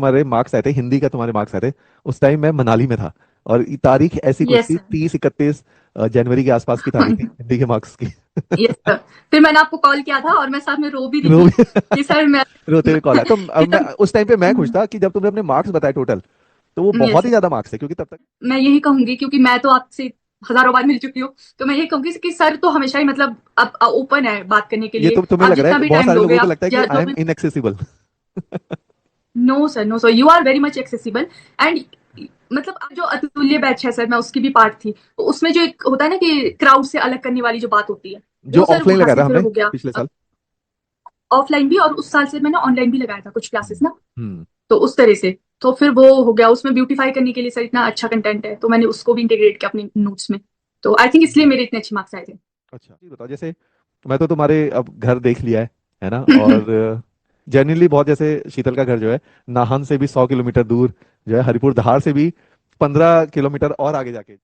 तुम्हारे मार्क्स आए थे, हिंदी का तुम्हारे मार्क्स आए थे, उस टाइम मैं मनाली में था। और तारीख ऐसी कुछ यस थी, सर। 30-31 जनवरी के आसपास की तारीख थी हिंदी के मार्क्स की। Yes sir. फिर मैंने आपको कॉल किया था और मैं साथ में रो भी रही रो थी कि सर मैं रोते हुए कॉल आया तो कि मैं सर। उस टाइम पे मैं खुश था कि जब तुमने अपने मार्क्स बताए टोटल, तो वो यस बहुत ही सर। ज्यादा मार्क्स थे, क्योंकि तब तक मैं यही कहूंगी क्योंकि मैं तो आपसे हजारों बार मिल चुकी हूँ, तो मैं यही कहूंगी कि सर तो हमेशा ही मतलब अब ओपन है बात करने के ये लिए। तुम्हें आप लग रहा जितना है भी बहुत टाइम सारे लोगे लोगों को आप लगता है कि आई जो एम भी। Inaccessible. No sir, no sir, you are very much accessible. And मतलब अब जो अतुल्य बैच है सर, मैं उसकी भी पार्ट थी, तो उसमें जो एक होता है ना कि क्राउड से अलग करने वाली जो बात होती है, जो वो सर ऑफलाइन वहां लगाया से था फिर हमने हो गया। पिछले साल। ऑफलाइन भी, और उस साल से मैंने ऑनलाइन भी लगाया था कुछ क्लासेस हम्म। ना। हम्म। तो उस तरह से तो फिर वो हो गया, उसमें ब्यूटीफाई करने के लिए सर इतना अच्छा कंटेंट है, तो मैंने उसको भी इंटीग्रेट किया अपने नोट्स में। तो आई थिंक इसलिए मेरे इतने अच्छे मार्क्स आए थे। अच्छा, ये बताओ, जैसे मैं तो तुम्हारे अब घर देख लिया है ना, और जेन्युइनली बहुत, जैसे शीतल का घर जो है, नाहन से भी 100 किलोमीटर दूर, जो है हरिपुर धार से भी 15 किलोमीटर और आगे जाके।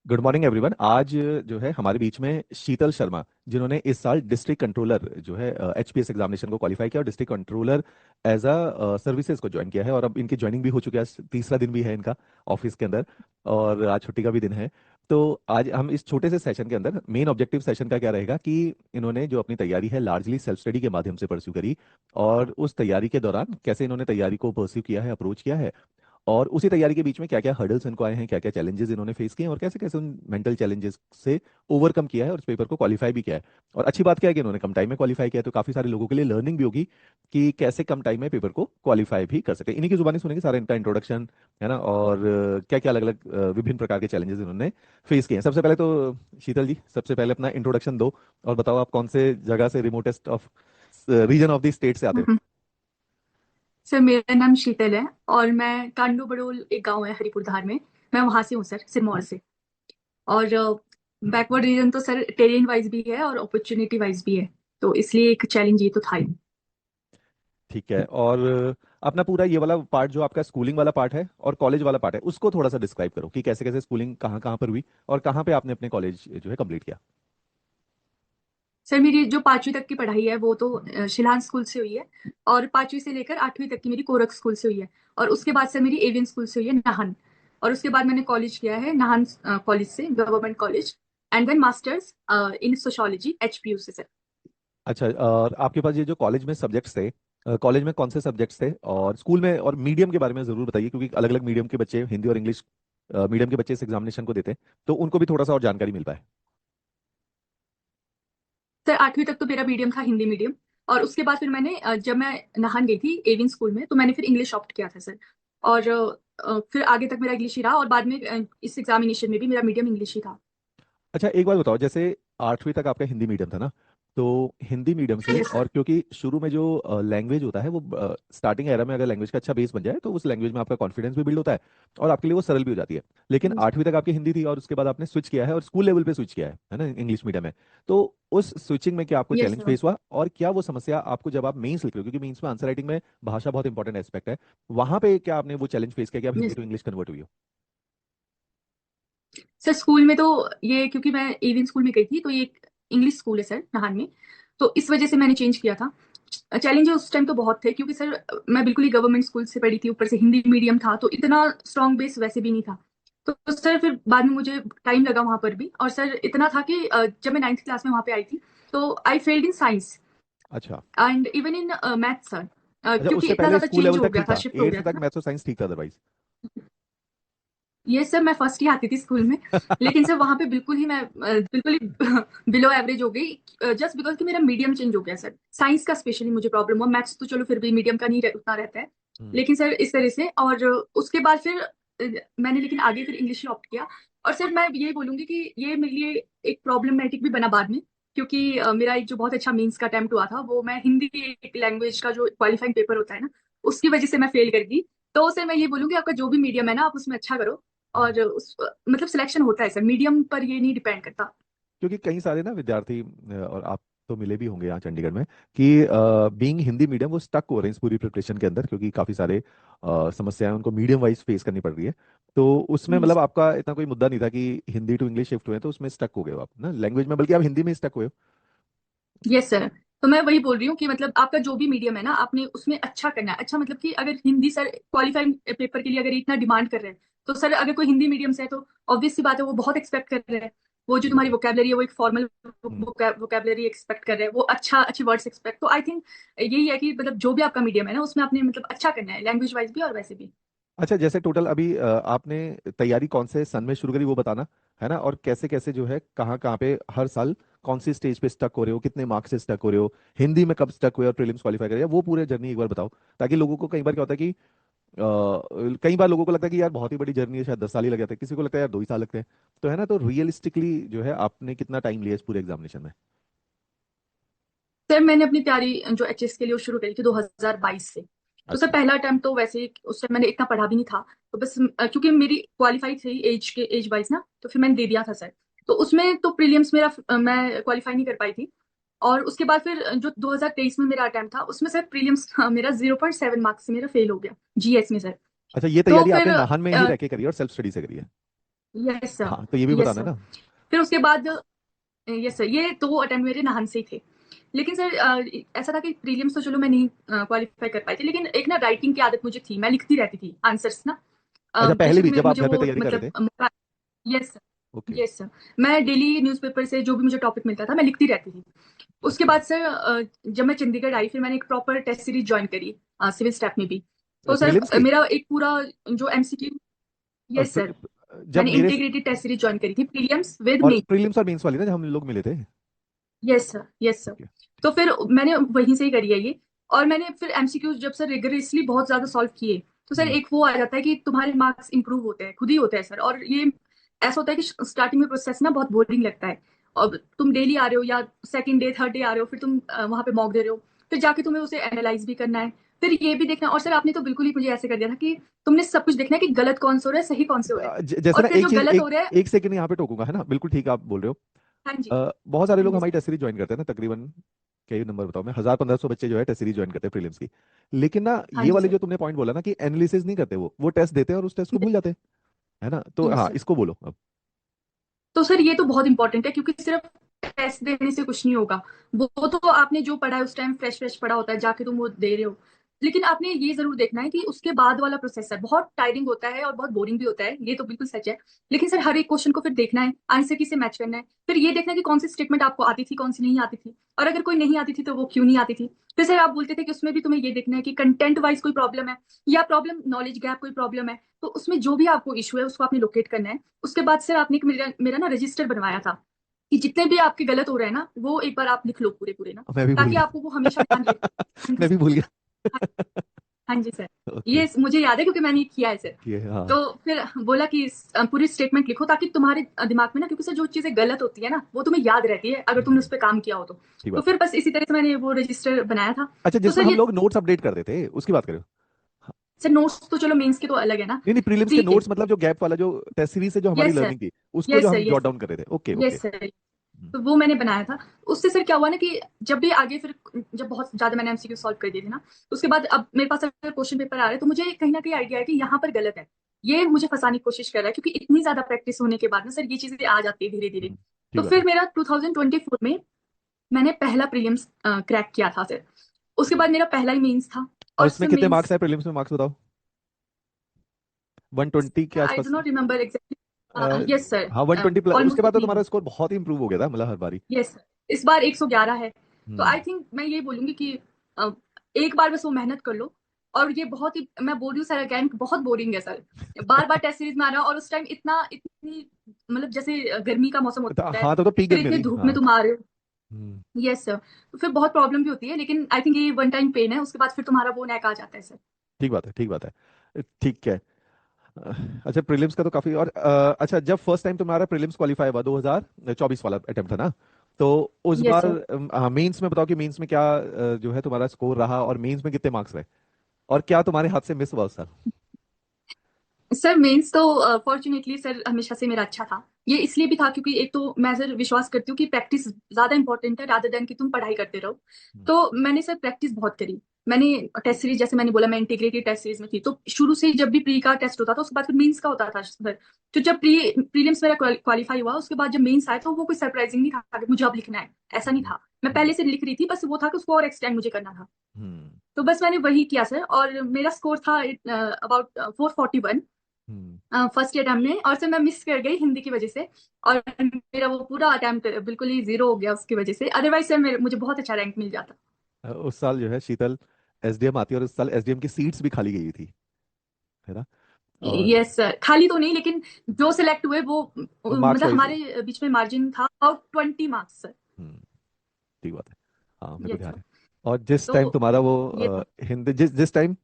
Good morning everyone. आज जो है हमारे बीच में शीतल शर्मा, जिन्होंने इस साल डिस्ट्रिक्ट कंट्रोलर जो है एचपीएस एग्जामिनेशन को क्वालिफाई किया और district controller as a services को ज्वाइन किया है, और अब इनकी ज्वाइनिंग भी हो चुकी है, तीसरा दिन भी है इनका ऑफिस के अंदर, और आज छुट्टी का भी दिन है। तो आज हम इस छोटे से सेशन के अंदर, मेन ऑब्जेक्टिव सेशन का क्या रहेगा कि इन्होंने जो अपनी तैयारी है लार्जली सेल्फ स्टडी के माध्यम से परस्यू करी, और उस तैयारी के दौरान कैसे इन्होंने तैयारी को परस्यू किया है, अप्रोच किया है, और उसी तैयारी के बीच में क्या क्या हर्डल्स इनको आए हैं, क्या क्या चैलेंजेस इन्होंने फेस किए हैं, और कैसे कैसे उन मेंटल चैलेंजेस से ओवरकम किया है और उस पेपर को क्वालिफाई भी किया है। और अच्छी बात क्या है कि इन्होंने कम टाइम में क्वालिफाई किया है, तो काफी सारे लोगों के लिए लर्निंग भी होगी कि कैसे कम टाइम में पेपर को क्वालिफाई भी कर सके। इन्हीं की जुबानी सुनेंगे सारा इनका इंट्रोडक्शन, है ना, और क्या क्या अलग अलग विभिन्न प्रकार के चैलेंजेस इन्होंने फेस किए हैं। सबसे पहले तो शीतल जी, सबसे पहले अपना इंट्रोडक्शन दो और बताओ आप कौन से जगह से, remotest of region of the state से आते हो। सर मेरा नाम शीतल है और मैं कांडू बड़ोल, एक गांव है हरिपुर धार में, मैं वहां से हूँ सर, सिरमौर से। और बैकवर्ड रीजन तो सर टेरियन वाइज भी है और अपॉर्चुनिटी वाइज भी है, तो इसलिए एक चैलेंज ये तो था ही। ठीक है, और अपना पूरा ये वाला पार्ट जो आपका स्कूलिंग वाला पार्ट है और कॉलेज वाला पार्ट है, उसको थोड़ा सा डिस्क्राइब करो कि कैसे कैसे स्कूलिंग कहाँ कहाँ पर हुई और कहाँ पे आपने अपने कॉलेज जो है कंप्लीट किया। सर मेरी जो 5वीं तक की पढ़ाई है वो तो शिलान स्कूल से हुई है, और 5वीं से लेकर 8वीं तक की मेरी कोरक स्कूल से हुई है। और उसके बाद सर मेरी एवियन स्कूल से हुई है, नाहन। और उसके बाद मैंने कॉलेज किया है नाहन कॉलेज से, government college. And then masters in sociology HPU से सर। अच्छा, और आपके पास ये जो कॉलेज में सब्जेक्ट्स थे, कॉलेज में कौन से सब्जेक्ट्स थे, और स्कूल में, और मीडियम के बारे में जरूर बताइए, क्योंकि अलग अलग मीडियम के बच्चे, हिंदी और इंग्लिश मीडियम के बच्चे इस एग्जामिनेशन को देते हैं, तो उनको भी थोड़ा सा और जानकारी मिल पाए। सर 8वीं तक तो मेरा मीडियम था हिंदी मीडियम। और उसके बाद फिर मैंने जब मैं नाहन गई थी एवियन स्कूल में, तो मैंने फिर इंग्लिश ऑप्ट किया था सर। और फिर आगे तक मेरा इंग्लिश ही रहा, और बाद में इस एग्जामिनेशन में भी मेरा मीडियम इंग्लिश ही था। अच्छा, एक बात बताओ, जैसे 8वीं तक आपका हिंदी मीडियम था ना, तो हिंदी मीडियम से, यस और सर। क्योंकि शुरू में जो लैंग्वेज होता है वो स्टार्टिंग एरा में अगर लैंग्वेज का अच्छा बेस बन जाए तो उस लैंग्वेज में आपका कॉन्फिडेंस भी बिल्ड होता है और आपके लिए वो सरल भी हो जाती है। लेकिन 8वीं तक आपकी हिंदी थी और उसके बाद आपने स्विच किया है और स्कूल लेवल पे स्विच किया है ना, इंग्लिश मीडियम में। तो उस स्विचिंग में क्या आपको यस चैलेंज सर। फेस हुआ, और क्या वो समस्या आपको जब आप मेंस लिख रहे हो, क्योंकि मेंस में आंसर राइटिंग में भाषा बहुत इंपॉर्टेंट एस्पेक्ट है, वहां पे क्या आपने वो चैलेंज फेस किया कि आप हिंदी यस टू इंग्लिश कन्वर्ट हुई हो। सर, स्कूल में तो ये क्योंकि मैं एवियन स्कूल में गई थी, तो ये एक इंग्लिश स्कूल है सर नाहन में, तो इस वजह से मैंने चेंज किया था। चैलेंजेस उस टाइम तो बहुत थे क्योंकि सर मैं बिल्कुल ही गवर्नमेंट स्कूल से पढ़ी थी, ऊपर से हिंदी मीडियम था, तो इतना स्ट्रॉन्ग बेस वैसे भी नहीं था। तो सर फिर बाद में मुझे टाइम लगा वहां पर भी, और सर इतना था कि जब मैं 9th क्लास में वहां पे आई थी, तो आई फेल्ड इन साइंस अच्छा। And even in maths sir, अच्छा, क्योंकि उससे इतना पहले ज्यादा स्कूल चेंज लेवल हो तक गया ठीक था, था, शिफ्ट हो गया 8th तक था। मैथ्स और साइंस ठीक था अदरवाइज। ये सर मैं फर्स्ट ही आती थी स्कूल में, लेकिन सर वहां पे बिल्कुल ही मैं बिल्कुल ही बिलो एवरेज हो गई, जस्ट बिकॉज कि मेरा मीडियम चेंज हो गया सर। साइंस का स्पेशली मुझे प्रॉब्लम हुआ, मैथ्स तो चलो फिर भी मीडियम का नहीं उतना रहता है। हम्म। लेकिन सर इस तरह से, और उसके बाद फिर मैंने लेकिन आगे फिर इंग्लिश ही ऑप्ट किया। और सर मैं ये बोलूंगी कि ये मेरे लिए एक प्रॉब्लमेटिक भी बना बाद में, क्योंकि मेरा एक जो बहुत अच्छा मीन्स का अटेम्प्ट हुआ था, वो मैं हिंदी एक लैंग्वेज का जो क्वालिफाइंग पेपर होता है ना, उसकी वजह से मैं फेल कर गई। तो सर मैं ये बोलूंगी आपका जो भी मीडियम है ना, आप उसमें अच्छा करो। और उस मतलब सिलेक्शन होता है सर, मीडियम पर ये नहीं डिपेंड करता। क्योंकि कई सारे ना विद्यार्थी, और आप तो मिले भी होंगे यहाँ चंडीगढ़ में, कि बीइंग हिंदी मीडियम वो स्टक हो रहे हैं इस पूरी प्रिपरेशन के अंदर, क्योंकि काफी सारे समस्याएं उनको मीडियम वाइज फेस करनी पड़ रही है। तो उसमें मतलब आपका इतना कोई मुद्दा नहीं था कि हिंदी टू इंग्लिश शिफ्ट हुए, तो उसमें स्टक हो गए हो आप ना लैंग्वेज में, बल्कि आप हिंदी में स्टक हुए हो। Yes sir. तो मैं वही बोल रही हूँ कि मतलब आपका जो भी मीडियम है ना, आपने उसमें अच्छा करना है। अच्छा मतलब कि अगर हिंदी सर क्वालिफाइंग पेपर के लिए अगर इतना डिमांड कर रहे हैं, तो सर अगर कोई हिंदी मीडियम से है तो ऑब्वियस सी बात है वो बहुत एक्सपेक्ट कर रहे हैं। वो जो ठीक बात तुम्हारी है। वोकेबलरी है वो एक फॉर्मल हम्म। वोकेबलरी एक्सपेक्ट कर रहे हैं, वो अच्छे वर्ड्स एक्सपेक्ट। तो आई थिंक यही है कि मतलब जो भी आपका मीडियम है ना, उसमें आपने मतलब अच्छा करना है, लैंग्वेज वाइज भी और वैसे भी। अच्छा, जैसे टोटल अभी आपने तैयारी कौन से सन में शुरू करी वो बताना, है ना, और कैसे कैसे जो है कहाँ कहाँ पे हर साल कौन सी स्टेज पे स्टक हो रहे हो, कितने मार्क्स से स्टक हो रहे हो, हिंदी में कब स्टक हुए और प्रीलिम्स क्वालिफाई करे, वो पूरे जर्नी एक बार बताओ। ताकि लोगों को कई बार क्या होता है कि कई बार लोगों को लगता है कि यार बहुत ही बड़ी जर्नी है, शायद 10 साल ही लग जाते हैं, किसी को लगता है यार 2 ही साल लगते हैं। तो है ना, तो रियलिस्टिकली जो है आपने कितना टाइम लिया इस पूरे एग्जामिनेशन में? सर मैंने अपनी तैयारी जो एचएस के लिए वो शुरू करी थी 2022 से। तो सर अच्छा। पहला अटेम्प्ट तो वैसे ही उस टाइम मैंने इतना पढ़ा भी नहीं था। तो बस क्योंकि मेरी क्वालिफाई थी एज वाइज ना, तो फिर मैंने दे दिया था सर। तो उसमें तो प्रीलिम्स मेरा मैं क्वालिफाई नहीं कर पाई थी। और उसके बाद फिर जो 2023 में मेरा अटेम्प्ट था, उसमें सर प्रीलिम्स मेरा 0.7 मार्क्स से मेरा फेल हो गया जीएस में सर। अच्छा, ये तो तैयारी फिर आपने नाहन में ही रह के करी है और सेल्फ स्टडी से करी है? Yes sir. हाँ, तो ये भी यस बताना है सर। ना। फिर उसके बाद यस सर, ये दो अटेम्प्ट मेरे नाहन से ही थे। लेकिन सर ऐसा था कि प्रीलिम्स तो चलो मैं नहीं क्वालिफाई कर पाई थी, लेकिन एक ना राइटिंग की आदत मुझे थी, मैं लिखती रहती थी आंसर्स ना। अच्छा, पहले बेशक भी जब आप मुझे घर पे वो तैयारी कर मतलब रहे थे? Yes sir. Okay. Yes sir. मैं डेली न्यूज़पेपर से जो भी मुझे टॉपिक मिलता था मैं लिखती रहती थी। उसके अच्छा। बाद सर जब मैं चंडीगढ़ आई, फिर मैंने एक प्रॉपर टेस्ट सीरीज ज्वाइन करी सिविल स्टैट में भी। तो सर प्रीलिम्स की? मेरा एक पूरा जो एमसीक्यू। और यस सर। जब मैंने मेरे इंटीग्रेटेड टेस्ट सीरीज ज्वाइन करी थी, प्रीलिम्स विद और मेन। प्रीलिम्स और मेंस वाली ना, जब हम लोग मिले थे। Yes sir. Yes sir. Okay. तो फिर मैंने वहीं से ही करी है ये। और मैंने फिर एमसीक्यूज जब सर रिगरसली बहुत ज्यादा सॉल्व किए, तो सर हम्म। एक वो आ जाता है कि तुम्हारे मार्क्स इंप्रूव होते हैं, खुद ही होते हैं सर। और ये ऐसा होता है कि स्टार्टिंग में प्रोसेस ना बहुत बोरिंग लगता है। और तुम डेली आ रहे हो या सेकंड डे थर्ड डे आ रहे हो, फिर तुम वहां पे मॉक दे रहे हो, फिर जाके तुम्हें उसे एनालाइज भी करना है, फिर ये भी देखना है। और सर आपने तो बिल्कुल ही मुझे ऐसे कर दिया था कि तुमने सब कुछ देखना है कि गलत कौन से हो रहा है, सही कौन से हो रहा है। जैसे और ना फिर एक जो चीज, गलत हो रहा है। एक सेकंड यहाँ पे टोकूंगा, है ना, बिल्कुल ठीक आप बोल रहे हो। हाँ जी। बहुत सारे हाँ लोग जी हमारी सर। टेस्ट सीरीज ज्वाइन करते हैं ना, तकरीबन कई नंबर बताओ, मैं 1000-1500 बच्चे जो है टेस्ट सीरीज ज्वाइन करते हैं प्रीलिम्स की। लेकिन ना हाँ ये जी वाले सर। जो तुमने पॉइंट बोला ना कि एनालिसिस नहीं करते, वो टेस्ट देते हैं और उस टेस्ट को भूल जाते हैं, है ना, तो यस हाँ सर। इसको बोलो अब। तो सर ये तो बहुत इंपॉर्टेंट है, क्योंकि सिर्फ टेस्ट देने से कुछ नहीं होगा। वो तो आपने जो पढ़ा है उस टाइम फ्रेश फ्रेश पढ़ा होता है, जाके तुम वो दे रहे हो। लेकिन आपने ये जरूर देखना है कि उसके बाद वाला प्रोसेस है बहुत टायरिंग होता है और बहुत बोरिंग भी होता है, ये तो बिल्कुल सच है। लेकिन सर हर एक क्वेश्चन को फिर देखना है, आंसर की से मैच करना है, फिर ये देखना है कि कौन सी स्टेटमेंट आपको आती थी, कौन सी नहीं आती थी। और अगर कोई नहीं आती थी तो वो क्यों नहीं आती थी। फिर सर आप बोलते थे कि उसमें भी तुम्हें ये देखना है कि कंटेंट वाइज कोई प्रॉब्लम है, या प्रॉब्लम नॉलेज गैप कोई प्रॉब्लम है। तो उसमें जो भी आपको इशू है उसको आपने लोकेट करना है। उसके बाद सर आपने एक मेरा ना रजिस्टर बनवाया था कि जितने भी आपके गलत हो रहे हैं ना, वो एक बार आप लिख लो पूरे पूरे ना, मैं भी भूल ताकि गया। आपको वो हमेशा ध्यान रहे। हाँ जी मैं भी भूल सर। गया। हाँ जी सर। ओके। ये मुझे याद है क्योंकि मैंने ये किया है सर। ये हाँ। तो फिर बोला कि पूरी स्टेटमेंट लिखो, ताकि तुम्हारे दिमाग में ना, क्योंकि सर जो चीजें गलत होती है ना वो तुम्हें याद रहती है अगर तुमने हम्म, उस पर काम किया हो तो। ठीक तो बात है। फिर बस इसी तरह से मैंने वो रजिस्टर बनाया था। अच्छा, तो जिसमें सर हम ये लोग नोट्स अपडेट करते थे उसकी बात करो। हाँ। सर नोट्स तो चलो मेंस के तो अलग है ना। नहीं नहीं, प्रीलिम्स के ठीक है। नोट्स मतलब जो गैप वाला जो टेस्ट सीरीज से जो हमारी यस सर। लर्निंग थी, उसको जो यस सर। हम जॉट यस डाउन कर रहे थे। Okay okay. Yes sir. तो वो मैंने बनाया था। उससे सर क्या हुआ ना कि जब भी आगे फिर जब बहुत ज्यादा मैंने एमसीक्यू सॉल्व कर दिए थे ना, उसके बाद अब मेरे पास अगर क्वेश्चन पेपर आ रहे हैं तो मुझे कहीं ना कहीं आइडिया है कि यहाँ पर गलत है। ये मुझे फंसाने की कोशिश कर रहा है, क्योंकि इतनी ज्यादा प्रैक्टिस होने के बाद ना सर ये चीजें आ जाती है धीरे धीरे। ठीक तो बात फिर है। मेरा 2024 में मैंने पहला प्रीलिम्स क्रैक किया था सर। उसके हम्म। बाद मेरा पहला ही मेंस था। और और उसमें सर कितने मार्क्स मेंस है, प्रीलिम्स में मार्क्स बताओ? 120 के आई डो आसपास? Not remember a, exactly. Yes sir. हाँ 120 प्लस, उसके ऑलमोस्ट बाद तो इतनी तुम्हारा ही। स्कोर बहुत ही इंप्रूव हो गया था, मतलब हर बारी। Yes sir. इस बार 111 है। तो हम्म। आई थिंक मैं ये बोलूंगी कि अ, एक बार बस वो मेहनत कर लो। और ये बहुत ही, मैं बोल रही हूँ सर अगेन, बहुत बोरिंग है सर। बार बार टेस्ट सीरीज में आ रहा है, और उस टाइम इतना इतनी मतलब जैसे गर्मी का मौसम होता है, हाँ, तो पीक फिर गर्मी इतने थी, धूप में हाँ। तुम आ रहे हो। हम्म। Yes sir. तो फिर बहुत प्रॉब्लम भी होती है, लेकिन आई थिंक ये वन टाइम पेन है, उसके बाद फिर तुम्हारा वो नैक आ जाता है सर। ठीक बात है, ठीक बात है, ठीक है। अच्छा, प्रीलिम्स का तो काफी, और अच्छा, जब फर्स्ट टाइम तुम्हारा प्रीलिम्स क्वालिफाई हुआ 2024 वाला अटेम्प्ट था ना, तो उस यस बार सर। हाँ, मेंस में बताओ कि मेंस में क्या जो है तुम्हारा स्कोर रहा, और मेंस में कितने मार्क्स रहे, और क्या तुम्हारे हाथ से मिस हुआ उस साल? सर मेंस तो फॉर्चुनेटली सर हमेशा से मेरा अच्छा था। ये इसलिए भी था क्योंकि एक तो मैं सर विश्वास करती हूँ कि प्रैक्टिस ज्यादा इंपॉर्टेंट है रादर देन कि तुम पढ़ाई करते रहो। हम्म। तो मैंने सर प्रैक्टिस बहुत करी। मैंने टेस्ट सीरीज, जैसे मैंने बोला, मैं इंटीग्रेटेड टेस्ट सीरीज में थी, तो शुरू से ही जब भी प्री का टेस्ट होता था उसके बाद फिर मेंस का होता था सर। तो जब प्रीलिम्स मेरा क्वालिफाई हुआ, उसके बाद जब मेंस आया तो वो कोई सरप्राइजिंग नहीं था कि मुझे अब लिखना है, ऐसा नहीं हम्म, था। मैं हम्म, पहले से लिख रही थी, बस वो था कि उसको और एक्सटेंड मुझे करना था। हम्म, तो बस मैंने वही किया सर, और मेरा स्कोर था अबाउट 441 हम्म। फर्स्ट अटेम्प्ट में। और सर मैं मिस कर गई हिंदी की वजह से, और मेरा वो पूरा अटेम्प्ट बिल्कुल ही जीरो हो गया उसकी वजह से। अदरवाइज सर मुझे बहुत अच्छा रैंक मिल जाता। उस साल जो है शीतल एसडीएम आती है, और उस साल एसडीएम की सीट्स भी खाली गई हुई थी, है ना? और यस सर, खाली तो नहीं, लेकिन जो सिलेक्ट हुए वो मार्क्स मतलब वाइज। हमारे बीच में मार्जिन था अबाउट 20 मार्क्स सर। हम्म, ठीक बात है। हाँ, मेरे को यस ध्यान सर। है। और जिस तो टाइम तुम्हारा वो ये था। हिंदी, जिस जिस टाइम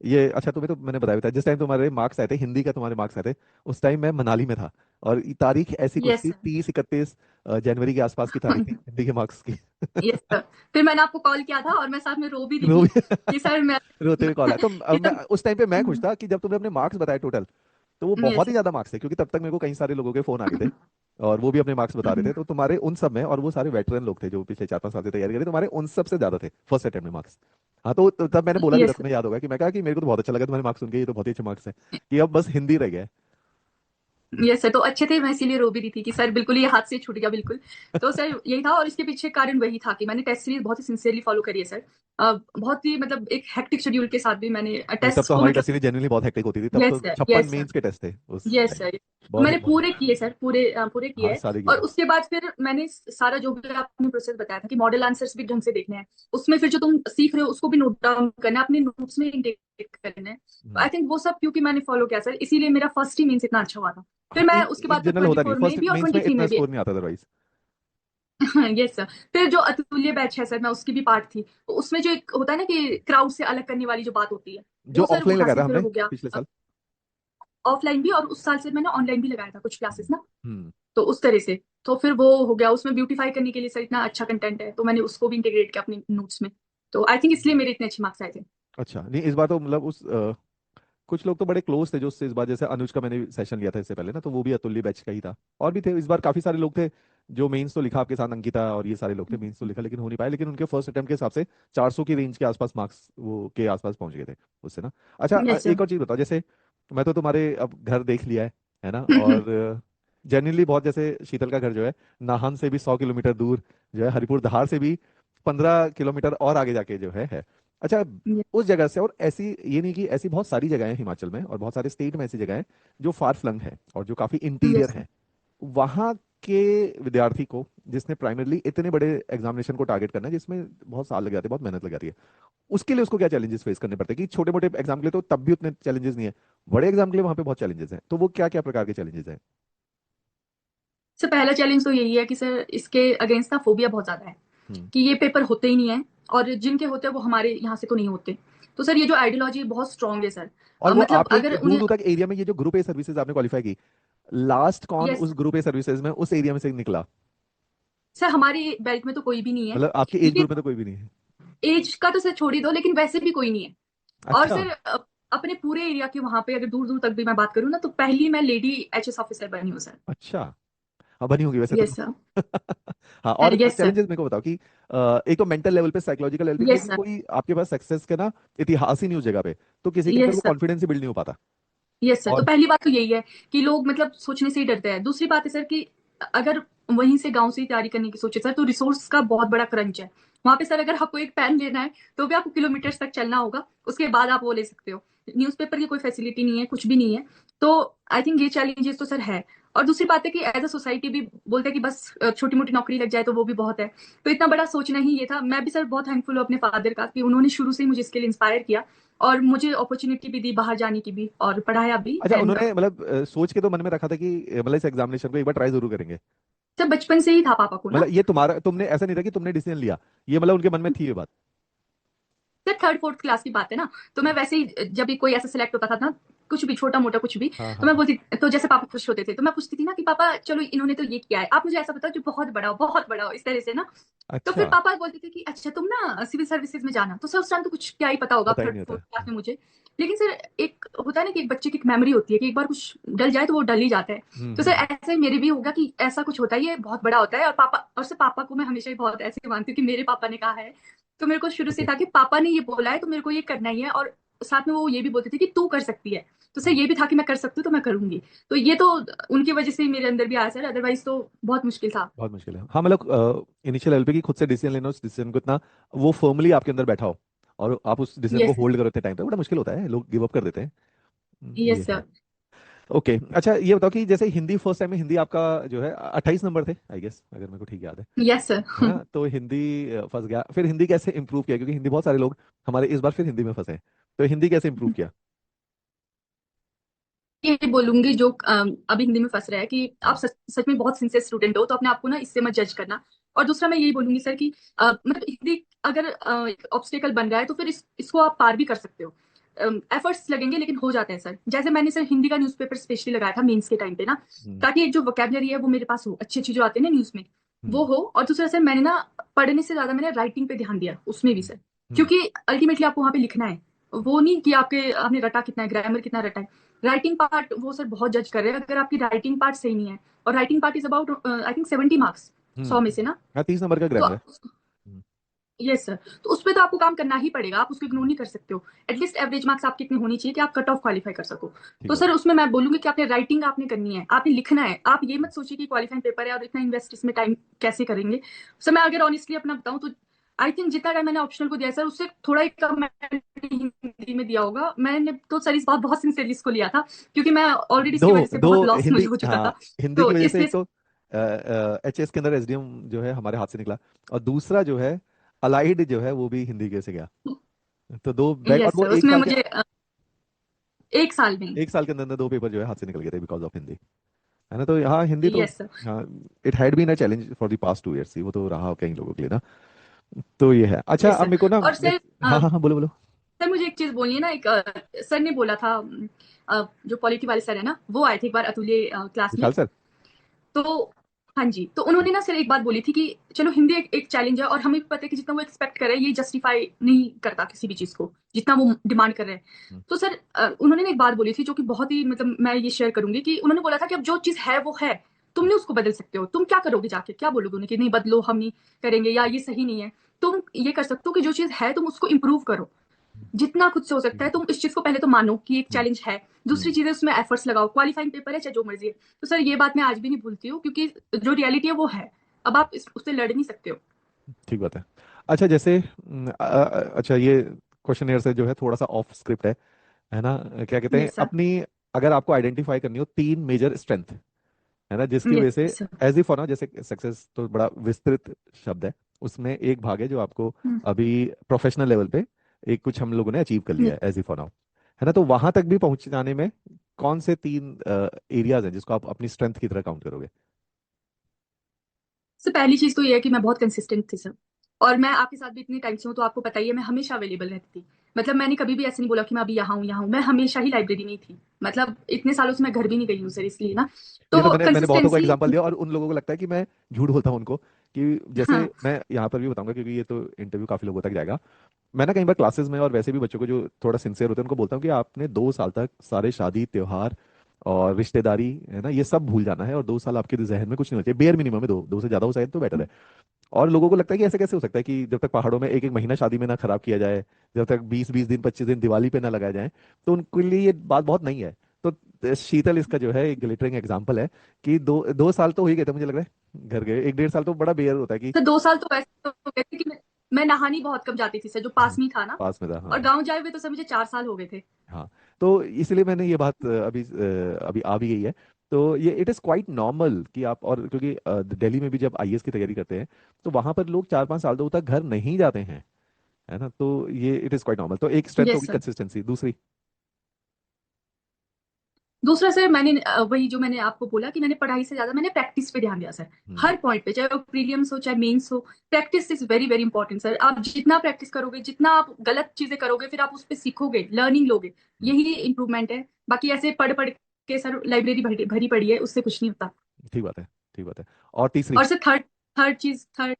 ये, अच्छा तुम्हें तो मैंने बताया भी था, जिस टाइम तुम्हारे मार्क्स आए थे हिंदी का, तुम्हारे मार्क्स आए थे उस टाइम मैं मनाली में था। और ये तारीख ऐसी कुछ यस थी, सर। 30-31 जनवरी के आसपास की तारीख थी हिंदी के मार्क्स की। Yes sir. फिर मैंने आपको कॉल किया था और मैं साथ में रो भी दी रो थी भी कि सर मैं रोते हुए कॉल है तो कि मैं सब। उस टाइम पे मैं खुश था कि जब तुमने अपने मार्क्स बताए टोटल, तो वो बहुत यस ही ज्यादा मार्क्स थे, क्योंकि तब तक मेरे को कई सारे लोगों के फोन आ गए थे और वो भी अपने मार्क्स बता रहे सर। थे, तो तुम्हारे उन सब में, और वो सारे वेटरन लोग थे जो पिछले 4-5 साल से तैयारी कर रहे थे, तुम्हारे उन सब से ज्यादा थे फर्स्ट अटेम्प्ट में मार्क्स। हाँ, तो तब मैंने बोला भी था, यस तुम्हें याद होगा कि मैं कहा कि मेरे को तो बहुत अच्छा लगा तुम्हारे मार्क्स सुन के, ये तो बहुत ही अच्छे मार्क्स हैं, कि अब बस हिंदी रह गया है। यस सर, तो अच्छे थे, मैं इसीलिए रो भी रही थी कि सर बिल्कुल ये हाथ से छूट गया बिल्कुल। तो सर यही था, और इसके पीछे कारण वही था कि मैंने टेस्ट सीरीज बहुत ही सिंसियरली फॉलो करी है सर। बहुत ही मतलब एक हेक्टिक शेड्यूल के साथ भी मैंने नहीं, तब टेस्ट तो को हमारी मतलब। टेस्ट सीरीज जेन्युइनली बहुत हेक्टिक होती थी, तब तो yes sir. 56 yes sir. Mains के टेस्ट थे उस यस टाइम। सर। तो बहुत मैंने बहुत। पूरे किए सर, पूरे किए हाँ, हैं। सारे किए और थे। उसके बाद फिर मैंने सारा जो भी आपने प्रोसेस बताया था कि मॉडल आंसर्स भी ढंग से देखने हैं, उसमें फिर जो तुम सीख रहे हो उसको भी नोट डाउन करना है, अपने नोट्स में इंटीग्रेट करना है। हम्म। आई थिंक वो सब क्योंकि मैंने फॉलो किया सर, इसीलिए मेरा फर्स्ट ही मीन्स इतना अच्छा हुआ था। फिर हाँ, मैं इन उसके इन बाद फिर जनरल होता नहीं, 24 में फर्स्ट भी और मेंस में 23 इतना में भी। स्कोर नहीं आता अदरवाइज। Yes sir. फिर जो अतुल्य बैच है सर, मैं उसकी भी पार्ट थी, तो उसमें जो एक होता है ना कि क्राउड से अलग करने वाली जो बात होती है, जो वो सर ऑफलाइन वहां लगाया से था फिर हमने हो गया। पिछले साल। ऑफलाइन भी, और उस साल से मैंने ऑनलाइन भी लगाया था कुछ क्लासेस ना। हम्म। तो उस तरह से, तो फिर वो हो गया, उसमें ब्यूटीफाई करने के लिए सर इतना अच्छा कंटेंट है, तो मैंने उसको भी इंटीग्रेट किया अपने नोट्स में। तो आई थिंक इसलिए मेरे इतने अच्छे मार्क्स आए थे। अच्छा, नहीं इस बार तो मतलब उस कुछ लोग तो बड़े क्लोज थे जो उससे इस बार, जैसे अनुज का मैंने सेशन लिया था इससे पहले ना, तो वो भी अतुल्य बैच का ही था। और भी थे इस बार काफी सारे लोग थे जो मेंस तो लिखा आपके साथ, अंकिता और ये सारे लोग थे, मेंस तो लिखा लेकिन हो नहीं पाए, लेकिन उनके फर्स्ट अटेम्प्ट के हिसाब से 400 की रेंज के आसपास मार्क्स वो के आसपास पहुंच गए थे उससे ना। अच्छा, यस एक सर। और चीज बताओ, जैसे मैं तो तुम्हारे अब घर देख लिया है ना? और जेन्युइनली बहुत, जैसे शीतल का घर जो है नाहन से भी 100 किलोमीटर दूर जो है, हरिपुर धार से भी 15 किलोमीटर और आगे जाके जो है। अच्छा, उस जगह से, और ऐसी ये नहीं कि ऐसी बहुत सारी जगहें हैं हिमाचल में और बहुत सारे स्टेट में ऐसी जगह हैं जो फार फ्लंग है और जो काफी इंटीरियर यस है, वहाँ के विद्यार्थी को जिसने प्राइमरली इतने बड़े एग्जामिनेशन को टारगेट करना है जिसमें बहुत साल लग जाते हैं, बहुत मेहनत लग जाती है, उसके लिए उसको क्या चैलेंजेस फेस करने पड़ते हैं? कि छोटे मोटे एग्जाम के लिए तो तब भी उतने चैलेंजेस नहीं है, बड़े एग्जाम के लिए वहाँ पे बहुत चैलेंजेस हैं, तो वो क्या क्या प्रकार के चैलेंजेस हैं? सर पहला चैलेंज तो यही है कि सर इसके अगेंस्ट ना फोबिया बहुत ज्यादा है हम्म। कि ये पेपर होते ही नहीं है, और जिनके होते हैं वो हमारे यहाँ से तो नहीं होते। तो सर ये जो आइडियोलॉजी बहुत स्ट्रांग है सर। और वो मतलब आपके अगर दूर उन्हें। दूर तक एरिया में ये जो ग्रुप ए सर्विसेज आपने क्वालिफाई की, लास्ट कौन यस उस ग्रुप ए सर्विसेज में उस एरिया में से निकला? सर, हमारी बेल्ट में तो कोई भी नहीं है, मतलब आपके एज क्योंकि ग्रुप में तो कोई भी नहीं है? एज का तो सर छोड़ ही दो, लेकिन वैसे भी कोई नहीं है। और अच्छा। सर अपने पूरे एरिया के वहां पे अगर दूर दूर तक भी मैं बात करूँ ना, तो पहली मैं लेडी एचएस ऑफिसर बनी हूँ सर। अच्छा। हाँ, बनी होगी वैसे तो। Yes sir. हाँ, और यस सर। चैलेंजेस मेरे को बताओ कि एक तो मेंटल लेवल पे, साइकोलॉजिकल लेवल पे, यस क्योंकि सर। कोई आपके पास सक्सेस का ना इतिहास ही नहीं उस जगह पे, तो किसी के अंदर वो यस सर। कॉन्फिडेंस ही बिल्ड नहीं हो पाता। यस सर, तो और पहली बात तो यही है कि लोग मतलब सोचने से ही डरते हैं। दूसरी बात है सर कि अगर वहीं से गांव से ही तैयारी करने की सोचे सर, तो रिसोर्स का बहुत बड़ा क्रंच है वहां पे सर। अगर आपको एक पेन लेना है तो भी आपको किलोमीटर्स तक चलना होगा, उसके बाद आप वो ले सकते हो। न्यूज़पेपर की कोई फैसिलिटी नहीं है, कुछ भी नहीं है। तो आई थिंक ये चैलेंजेस तो सर है। और दूसरी बात है कि एज अ सोसाइटी भी बोलते हैं कि बस छोटी मोटी नौकरी लग जाए तो वो भी बहुत है। तो इतना बड़ा सोचना ही ये था। मैं भी सर बहुत थैंकफुल हूँ अपने फादर का कि उन्होंने शुरू से ही मुझे इसके लिए इंस्पायर किया, और मुझे अपॉर्चुनिटी भी दी बाहर जाने की भी, और पढ़ाया भी। अच्छा, एंड उन्होंने मतलब सोच के तो मन में रखा था कि मतलब इस एग्जामिनेशन को एक बार ट्राई जरूर करेंगे? सर बचपन से ही था पापा को ना। मतलब ये तुम्हारा, तुमने ऐसा नहीं था कि तुमने डिसीजन लिया, ये मतलब उनके मन में थी ये बात? सर थर्ड फोर्थ क्लास की बात है ना, तो मैं वैसे ही जब भी कोई ऐसा सिलेक्ट होता था ना, कुछ भी छोटा मोटा कुछ भी, हाँ, तो हाँ, मैं हाँ। बोलती, तो जैसे पापा खुश होते थे तो मैं पूछती थी ना कि पापा चलो इन्होंने तो ये किया है, आप मुझे ऐसा बताओ जो बहुत बड़ा हो, बहुत बड़ा हो, इस तरह से ना। तो फिर अच्छा। पापा बोलते थे कि अच्छा तुम ना सिविल सर्विसेज में जाना। तो सर उस टाइम तो कुछ क्या ही पता होगा पता ही थर्ड नहीं होता फोर्थ है। क्लास में मुझे। लेकिन सर एक होता है ना कि एक बच्चे की एक मेमोरी होती है कि एक बार कुछ डल जाए तो वो डल ही जाता है। हम्म, तो सर ऐसा ही मेरे भी होगा कि ऐसा कुछ होता है, ये बहुत बड़ा होता है। और पापा, और सर पापा को मैं हमेशा ही बहुत ऐसे मानती हूँ कि मेरे पापा ने कहा है तो मेरे को शुरू से ओके। था कि पापा ने ये बोला है तो मेरे को ये करना ही है, और साथ में वो ये भी बोलते थे कि तू कर सकती है। तो सर ये भी था कि मैं कर सकती हूँ तो मैं करूंगी। तो ये तो उनकी वजह से ही मेरे अंदर भी आया सर, अदरवाइज तो बहुत मुश्किल था। बहुत मुश्किल है, हाँ, मतलब इनिशियल लेवल पे कि खुद से डिसीजन लेना, उस डिसीजन को इतना वो फर्मली आपके अंदर बैठा हो और आप उस डिसीजन को यस होल्ड करो इतने टाइम पे, बड़ा मुश्किल होता है, लोग गिव अप कर देते हैं। ये यस है। सर। ओके, अच्छा ये बताओ कि जैसे हिंदी फर्स्ट टाइम में हिंदी आपका जो है 28 नंबर थे आई गेस, अगर मेरे को ठीक याद यस है सर। ना, तो हिंदी फंस गया, फिर हिंदी कैसे इंप्रूव किया, क्योंकि हिंदी बहुत सारे लोग हमारे इस बार फिर हिंदी में फंसे हैं, तो हिंदी कैसे इंप्रूव किया? ये बोलूंगी जो अभी हिंदी में फंस रहा है कि आप हम्म। सच सच में बहुत सिंसियर स्टूडेंट हो तो अपने आप को ना इससे मत जज करना। और दूसरा मैं यही बोलूंगी सर कि मतलब हिंदी अगर ऑब्स्टेकल बन रहा है तो फिर इसको आप पार भी कर सकते हो। एफर्ट्स लगेंगे लेकिन हो जाते हैं सर। जैसे मैंने सर हिंदी का न्यूज़पेपर स्पेशली लगाया था मेंस के टाइम पे ना, हम्म। ताकि एक जो वोकेबलरी है वो मेरे पास हो, अच्छी अच्छी जो आते हैं ना न्यूज में वो हम्म। हो। और दूसरा सर मैंने ना पढ़ने से ज्यादा मैंने राइटिंग पे ध्यान दिया उसमें भी सर, हम्म। क्योंकि अल्टीमेटली आपको वहां पे लिखना है। वो नहीं कि आपने रटा कितना है, ग्रामर कितना रटा है। राइटिंग पार्ट वो सर बहुत जज कर रहे हैं, अगर आपकी राइटिंग पार्ट सही नहीं है। और writing part is about I think 70 marks, 100 में से ना। हाँ, 30 नंबर का तो ग्रामर है। हम्म। यस सर, तो उस पे तो आपको काम करना ही पड़ेगा, आप उसको इग्नोर नहीं कर सकते हो। एटलीस्ट एवरेज मार्क्स आपके इतने होनी चाहिए कि आप कट ऑफ क्वालिफाई कर सको। ठीक तो बात सर है। उसमें मैं बोलूंगी कि आपने राइटिंग आपने करनी है, आपने लिखना है। आप ये मत सोचिए कि क्वालिफाइंग पेपर है और इतना इन्वेस्ट इसमें टाइम कैसे करेंगे। सर मैं अगर ऑनेस्टली अपना बताऊं तो आई थिंक जितना टाइम मैंने ऑप्शनल को दिया है, सर उससे थोड़ा ही कम मैंने हिंदी में दिया होगा। मैंने तो सर इस बात बहुत सिंसियरली इसको लिया था, क्योंकि मैं ऑलरेडी दो इसकी वजह से दो बहुत लॉस में हिंदी, हो चुका हाँ, था। हिंदी की तो वजह से इसलिए एक तो एचएस के अंदर एसडीएम जो है हमारे हाथ से निकला, और दूसरा जो है अलाइड जो है वो भी हिंदी के से गया, तो दो बैक, और यस वो सर, एक उसमें साल के, मुझे 1 साल में ही। 1 साल के अंदर अंदर दो पेपर जो है हाथ से निकल गए थे बिकॉज ऑफ हिंदी, है ना, तो यहाँ हिंदी तो, यस सर। हाँ, it had been a challenge for the past 2 years, वो तो रहा कई लोगों के लिए ना, तो ये है। अच्छा, यस अब सर। मेरे को ना और सर हाँ हाँ हाँ, बोलो बोलो। सर मुझे एक चीज बोलनी है ना। एक सर ने बोला था, जो पॉलिटी वाले सर है ना, वो आए थे एक बार अतुल्य क्लास में। विशाल सर। तो हाँ जी, तो उन्होंने ना सर एक बात बोली थी कि चलो हिंदी एक चैलेंज है, और हमें भी पता है कि जितना वो एक्सपेक्ट कर रहे हैं ये जस्टिफाई नहीं करता किसी भी चीज को जितना वो डिमांड कर रहे हैं। हम्म। तो सर उन्होंने ना एक बात बोली थी जो कि बहुत ही मतलब मैं ये शेयर करूंगी कि उन्होंने बोला था कि अब जो चीज है वो है, तुम नहीं उसको बदल सकते हो। तुम क्या करोगे जाके, क्या बोलोगे उन्हें कि नहीं बदलो, हम नहीं करेंगे या ये सही नहीं है। तुम ये कर सकते हो कि जो चीज है तुम उसको इम्प्रूव करो जितना खुद से हो सकता है। हम्म। तुम इस चीज को पहले तो मानो कि एक हम्म। चैलेंज है, दूसरी हम्म। चीज है उसमें एफर्ट्स लगाओ, क्वालिफाइंग पेपर है चाहे जो मर्जी है। तो सर ये बात मैं आज भी नहीं भूलती हूँ, क्योंकि जो रियलिटी है वो है। अब आप उससे लड़ नहीं सकते हो। ठीक बात है। अच्छा, जैसे अच्छा, ये क्वेश्चन से जो है थोड़ा सा ऑफ स्क्रिप्ट है ना, क्या कहते हैं यस सर। अपनी, अगर आपको आइडेंटिफाई करनी हो 3 मेजर स्ट्रेंथ, है ना, जिसकी वजह से यस सर। एज इफ ना, जैसे सक्सेस तो बड़ा विस्तृत शब्द है, उसमें एक भाग है जो आपको अभी प्रोफेशनल लेवल पे एक कुछ हम लोगों ने अचीव कर लिया है एज इफ नाउ, है ना, तो वहां तक भी पहुंच जाने में कौन से 3 एरियाज हैं जिसको आप अपनी स्ट्रेंथ की तरह काउंट करोगे? सर पहली चीज तो ये है कि मैं बहुत कंसिस्टेंट थी सर। और मैं आपके साथ भी इतनी टाइम से हूँ तो आपको पता ही है मैं हमेशा अवेलेबल रहती थी। मतलब मैंने कभी भी ऐसे नहीं बोला कि मैं अभी यहाँ हूँ, मैं हमेशा ही लाइब्रेरी में ही थी। मतलब इतने सालों से मैं घर भी नहीं गई हूँ सर, इसलिए ना। ये तो तो मैंने बहुतों को कंसिस्टेंसी। एग्जांपल दिया, और उन लोगों को लगता है कि मैं झूठ बोलता हूँ उनको, कि जैसे हाँ मैं यहाँ पर भी बताऊंगा क्योंकि ये तो इंटरव्यू काफी लोगों तक जाएगा। मैं ना कई बार क्लासेस में और वैसे भी बच्चों को जो थोड़ा सिंसियर होते हैं उनको बोलता हूँ कि आपने 2 साल तक सारे शादी त्योहार और रिश्तेदारी, है ना, ये सब भूल जाना है, और 2 साल आपके जहन में कुछ नहीं होना चाहिए, बेयर मिनिमम है, दो से ज्यादा हो शायद तो बेटर है। और लोगों को लगता है कि ऐसे कैसे हो सकता है कि जब तक पहाड़ों में एक एक महीना शादी में ना खराब किया जाए, जब तक 20-20 दिन 25 दिन दिवाली पे ना लगाए जाए, तो उनके लिए ये बात बहुत नहीं है। तो शीतल इसका जो है एक ग्लिटरिंग एग्जाम्पल है कि दो 2 साल तो हो ही गए थे मुझे लग रहा है घर गए, 1-1.5 साल तो बड़ा बेयर होता है कि सर 2 साल तो वैसे तो गए थे कि मैं नहानी बहुत कम जाती थी सर, जो पास में ही था ना। पास में था, और हाँ। गांव जाए हुए तो सर मुझे 4 साल हो गए थे। हाँ, तो इसलिए मैंने ये बात अभी आ भी गई है, तो ये इट इज़ क्वाइट नॉर्मल कि आप, और क्योंकि दिल्ली में भी जब आईएएस की तैयारी करते हैं तो वहां पर लोग 4-5 साल तक घर नहीं जाते हैं, है ना, तो ये इट इज़ क्वाइट नॉर्मल, तो एक स्ट्रेंथ यस होगी सर। कंसिस्टेंसी, दूसरी? दूसरा सर मैंने वही जो मैंने आपको बोला कि मैंने पढ़ाई से ज्यादा मैंने प्रैक्टिस पे ध्यान दिया सर। हम्म। हर पॉइंट पे, चाहे वो प्रीलियम्स हो चाहे मेंस हो, practice is very very important sir. आप जितना प्रैक्टिस करोगे, जितना आप गलत चीजें करोगे, फिर आप उस पर सीखोगे, लर्निंग लोगे। हम्म। यही इंप्रूवमेंट है। बाकी ऐसे पढ़ पढ़ के सर लाइब्रेरी भरी भरी पड़ी है, उससे कुछ नहीं होता। ठीक बात है, ठीक बात है। और तीसरी? और सर थर्ड थर्ड चीज थर्ड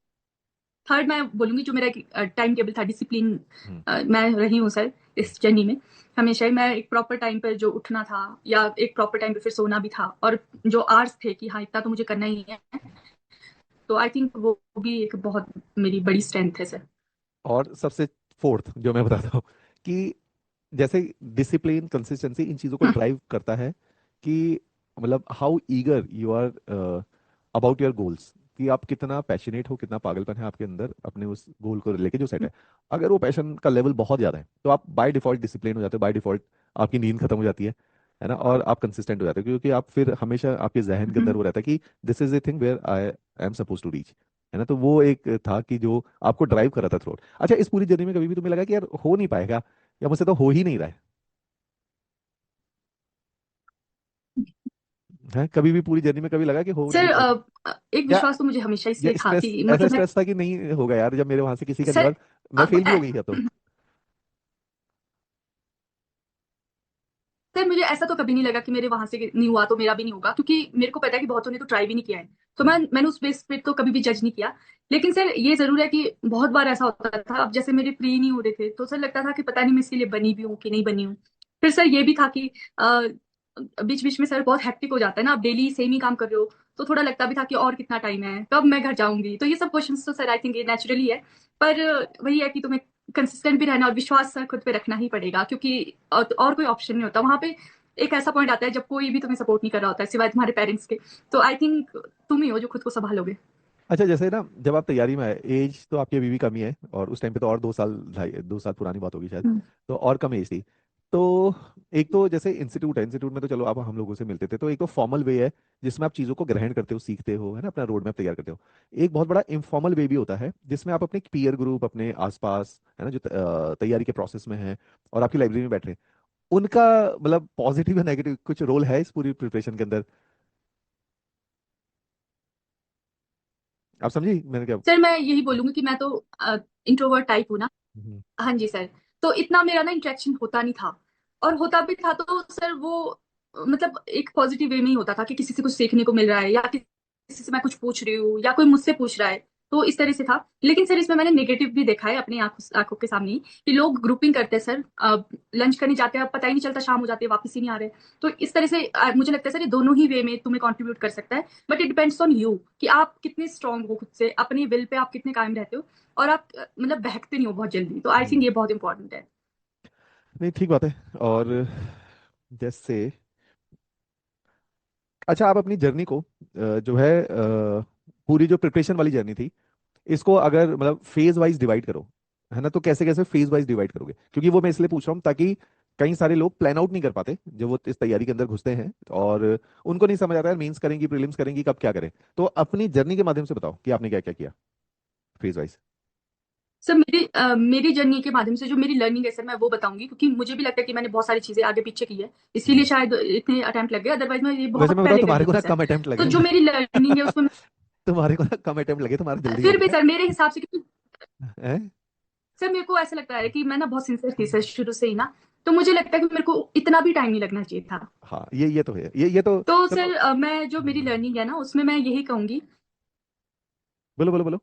थर्ड मैं बोलूंगी जो मेरा एक टाइम टेबल था, डिसिप्लिन। हम्म। मैं रही हूँ सर इस जर्नी में। हमेशा ही मैं एक प्रॉपर टाइम पर जो उठना था, या एक प्रॉपर टाइम पे फिर सोना भी था, और जो आवर्स थे कि हाँ इतना तो मुझे करना ही है। तो आई थिंक वो भी एक बहुत मेरी बड़ी स्ट्रेंथ है सर। और सबसे फोर्थ जो मैं बताता हूँ कि जैसे डिसिप्लिन कंसिस्टेंसी इन चीज़ों को हम्म। ड्राइव करता है कि मतलब how eager you are about your goals, कि आप कितना पैशनेट हो, कितना पागलपन है आपके अंदर अपने उस गोल को लेके जो सेट है। अगर वो पैशन का लेवल बहुत ज़्यादा है तो आप बाय डिफॉल्ट डिसिप्लिन हो जाते हो, बाय डिफॉल्ट आपकी नींद खत्म हो जाती है ना, और आप कंसिस्टेंट हो जाते हो, क्योंकि आप फिर हमेशा आपके जहन के अंदर हम्म। वो रहता है कि this is a thing where I am suppose to reach, है ना। तो वो एक था कि जो आपको ड्राइव कर रहा था थ्रू। अच्छा, इस पूरी जर्नी में कभी भी तुम्हें लगा कि यार हो नहीं पाएगा, या मुझसे तो हो ही नहीं रहा है कभी भी पूरी जर्नी में कभी लगा कि हो नहीं सर पाएगा? एक या विश्वास तो मुझे हमेशा या इसलिए था स्ट्रेस, कि ऐसा मतलब मैं स्ट्रेस था कि नहीं होगा यार, जब मेरे वहां से किसी का सर निकल, मैं अब फेल भी हो गई है तो? सर मुझे ऐसा तो कभी नहीं लगा कि मेरे वहां से नहीं हुआ तो मेरा भी नहीं होगा, क्योंकि मेरे को पता है कि बहुतों ने तो ट्राई भी नहीं किया है। तो हम्म, मैंने उस बेस पे तो कभी भी जज नहीं किया। लेकिन सर ये जरूर है कि बहुत बार ऐसा होता था, अब जैसे मेरे प्री नहीं हो रहे थे तो सर लगता था कि पता नहीं मैं इसके लिए बनी भी हूँ कि नहीं बनी हूँ। फिर सर ये भी था कि बीच बीच में सर बहुत हेक्टिक हो जाता है ना, आप डेली सेम ही काम कर रहे हो। तो थोड़ा लगता भी था कि और कितना टाइम है, कब मैं घर जाऊंगी। तो ये सब क्वेश्चंस तो सर आई थिंक ये नेचुरली है। पर वही है कि तुम्हें कंसिस्टेंट भी रहना और विश्वास सर खुद पे रखना ही पड़ेगा, क्योंकि और कोई ऑप्शन नहीं होता वहां पे। एक ऐसा पॉइंट आता है जब कोई भी तुम्हें सपोर्ट नहीं कर रहा होता है सिवाय तुम्हारे पेरेंट्स के। तो आई थिंक तुम ही हो जो खुद को संभालोगे। अच्छा, जैसे ना जब आप तैयारी में आए, एज तो आपकी अभी भी कम ही है, और उस टाइम पे तो और 2 साल, 2 साल पुरानी बात होगी शायद, हम्म। तो और कम एज थी। तो एक तो जैसे इंस्टीट्यूट है, इंस्टीट्यूट में तो चलो आप हम लोगों से मिलते थे, तो एक तो फॉर्मल वे है जिसमें आप चीज़ों को ग्रहण करते हो, सीखते हो, है ना, अपना रोड मैप तैयार करते हो। एक बहुत बड़ा इनफॉर्मल वे भी होता है जिसमें आप अपने पीयर ग्रुप, अपने आसपास, है ना, जो तैयारी के प्रोसेस में है और आपकी लाइब्रेरी में बैठ रहे हैं, उनका मतलब पॉजिटिव या नेगेटिव कुछ रोल है इस पूरी प्रिपरेशन के अंदर? आप समझी मैंने क्या? सर मैं यही बोलूंगी कि मैं तो इंट्रोवर्ट टाइप हूँ ना। हम्म, हाँ जी सर। तो इतना मेरा ना इंटरेक्शन होता नहीं था। और होता भी था तो सर वो मतलब एक पॉजिटिव वे में ही होता था कि किसी से कुछ सीखने को मिल रहा है, या किसी से मैं कुछ पूछ रही हूँ या कोई मुझसे पूछ रहा है। तो इस तरह से था। लेकिन सर इसमें मैंने नेगेटिव भी देखा है अपनी आंखों आंखों के सामने ही, कि लोग ग्रुपिंग करते हैं सर, लंच करने जाते हैं, अब पता ही नहीं चलता शाम हो जाती है, वापस ही नहीं आ रहे। तो इस तरह से मुझे लगता है सर ये दोनों ही वे में तुम्हें कंट्रीब्यूट कर सकता है। But it depends on you कि आप कितने स्ट्रांग हो खुद से, अपने विल पे आप कितने कायम रहते हो। और आप मतलब बहकते नहीं हो बहुत जल्दी। तो आई हम्म। थिंक ये बहुत इंपॉर्टेंट है। नहीं, ठीक बात है। और जैसे, अच्छा, आप अपनी जर्नी को जो है पूरी जो प्रिपरेशन वाली जर्नी थी, इसको अगर मतलब फेज वाइज डिवाइड करो, है ना, तो कैसे कैसे फेज वाइज डिवाइड करोगे? क्योंकि वो मैं इसलिए पूछ रहा हूँ ताकि कई सारे लोग प्लान आउट नहीं कर पाते जब वो इस तैयारी के अंदर घुसते हैं, और उनको नहीं समझ आता है मेंस करेंगी, प्रीलिम्स करेंगी, कब क्या करें। तो अपनी जर्नी के माध्यम से बताओ कि आपने क्या क्या किया फेज वाइज। सर मेरी जर्नी के माध्यम से जो मेरी लर्निंग है सर मैं वो बताऊंगी, क्योंकि मुझे भी लगता है कि मैंने बहुत सारी चीजें आगे पीछे की है, इसीलिए शायद इतने अटेम्प्ट लगे, अदरवाइज मैं ये वैसे बहुत मैं बताऊँ, पहले कर तुम्हारे को देती ना सर। कम अटेम्प्ट तो लगे जो मेरी लर्निंग है उसमें तुम्हारे को ना कम अटेम्प्ट लगे, तुम्हारा जल्दी हो फिर भी गया सर मेरे हिसाब से, क्योंकि है। सर मेरे को ऐसा लगता है कि मैं ना बहुत सिंसियर थी सर शुरू से ही ना। तो मुझे लगता है कि मेरे को इतना भी टाइम नहीं लगना चाहिए था। हाँ, ये तो है, ये तो तो चलो। सर मैं जो मेरी लर्निंग है ना उसमें मैं यही कहूंगी। बोलो बोलो बोलो।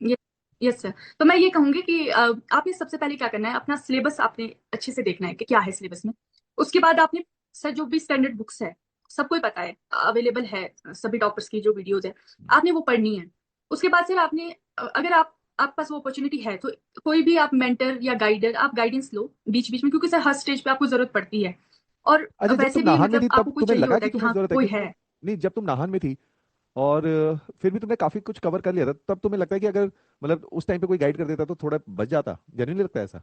ये यस सर। तो मैं ये कहूंगी कि आपने सबसे पहले क्या करना है, अपना सिलेबस आपने अच्छे से देखना है कि क्या है सिलेबस में। उसके बाद आपने सर जो भी स्टैंडर्ड बुक्स है, सबको ही पता है, अवेलेबल है, सभी टॉपर्स की जो वीडियोज है, आपने वो पढ़नी है। उसके बाद सर आपने अगर आप पास वो अपॉर्चुनिटी है तो कोई भी आप मेंटर या गाइडर आप गाइडेंस लो बीच बीच में, क्योंकि सर हर स्टेज पे आपको जरूरत पड़ती है। और अच्छा, जब वैसे तुम भी नाहन में मतलब थी तब आपको कोई तुम्हें चाहिए लगा होता कि है कि तुम्हें हाँ जरूरत है? कोई क्योंकि है। नहीं, जब तुम नाहन में थी और फिर भी तुमने काफी कुछ कवर कर लिया था, तब तुम्हें लगता है कि अगर मतलब उस टाइम पे कोई गाइड कर देता तो थोड़ा बच जाता? जेन्युइनली लगता है ऐसा?